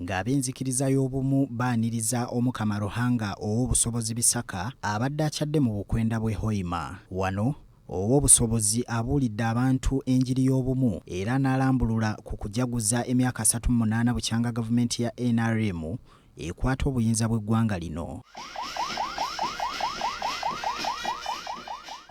ng'ab'enzikiriza y'obumu baaniriza Omukama Ruhanga Owobusobozi Bisaka abadde akyadde mu bukwenda bw'e Hoima. Wano Owobusobozi abuulidde abantu enjiri y'obumu era n'alambulula ku kujaguza emyaka 38 bukyanga gavumenti ya NRM ekwata obuyinza bw'eggwanga lino.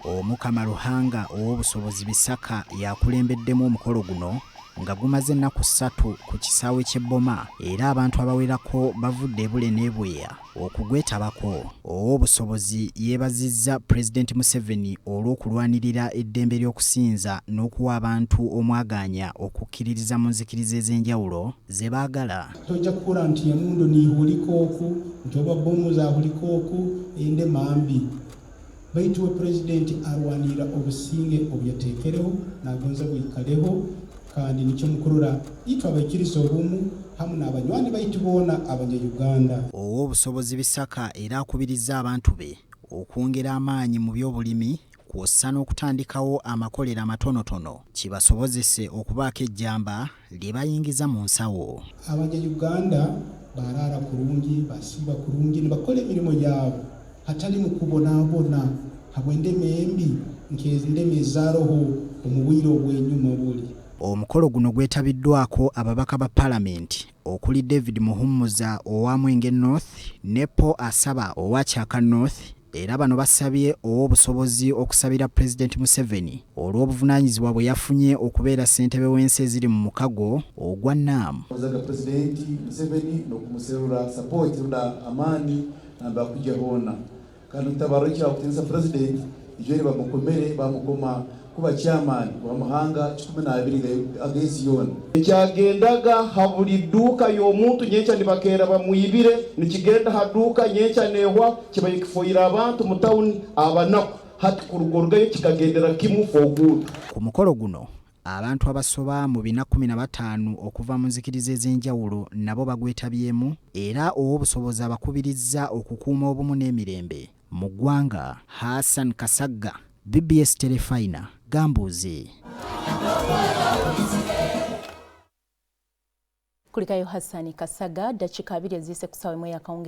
Omukama Ruhanga Owobusobozi Bisaka yakulembeddemu omukolo guno nga gumaze ennaku 3 ku kisaawe ky'Ebboma era abantu abawerako bavudde ebule n'ebweya okugwetabako. Owobusobozi yeebazizza Pulezidenti Museveni olw'okulwanirira eddembe ly'okusinza n'okuwa abantu omwagaanya okukkiririza mu nzikiriza ez'enjawulo ze baagala. Tojja kukula nti emundu niihulikooku nti oba bbomu zaahulikooku ende mambi. Baitu we Pulezidenti arwanirira obusinge obyateekereho n'agonza bwikaleho kandi nicyo mukurura itwa abakiriso obumu hamwe n'abanywanyi baitu boona abanyayuganda. Owobusobozi Bisaka era akubiriza abantu be okwongera amaanyi mu by'obulimi kw'ossa n'okutandikawo amakolero amatonotono kibasobozese okubaako ejjamba lye bayingiza mu nsawo. Abanyayuganda baraara kurungi, basiiba kurungi, ne bakola emirimu yaabwe hatali mu kubonaabona habwe endeme embi nk'endeme ezaaroho omu bwire obw'ennyuma buli. Omukolo guno gwetabiddwako ababaka ba Palamenti okuli David Muhumuza owa Mwenge North ne Paul Asaba owa Kyaka North era bano basabye Owobusobozi okusabira Pulezidenti Museveni olw'obuvunaanyizibwa bwe yafunye okubeera ssentebe w'ensi eziri mu mukago ogwa NRM. Ozaga Pulezidenti Museveni n'okumuserura support na amani namba kujja hona kandi utabaro kya kutenza Pulezidenti ijeri bamukomere bamukoma kuba chairman wa mahanga 12 agezi yona ekyagendaga habuli duka y'omuntu nyecha nibakera bamuyibire nikigenda haduka nyecha nehwa kibayikifoira abantu mu town abanaku hati kurugorgayo kikagendera kimu for good. Ku mukolo guno abantu abasoba mu 15 okuva mu nzikiriza ez'enjawulo nabo bagwetabyemu era Owobusobozi abakubirizza okukuuma obumu n'emirembe mu ggwanga. Hassan Kasagga, BBS Telefina, Gambuzi. Kulikayo Hassan Kasagga, dakika 2 ezise kusawe Myaka.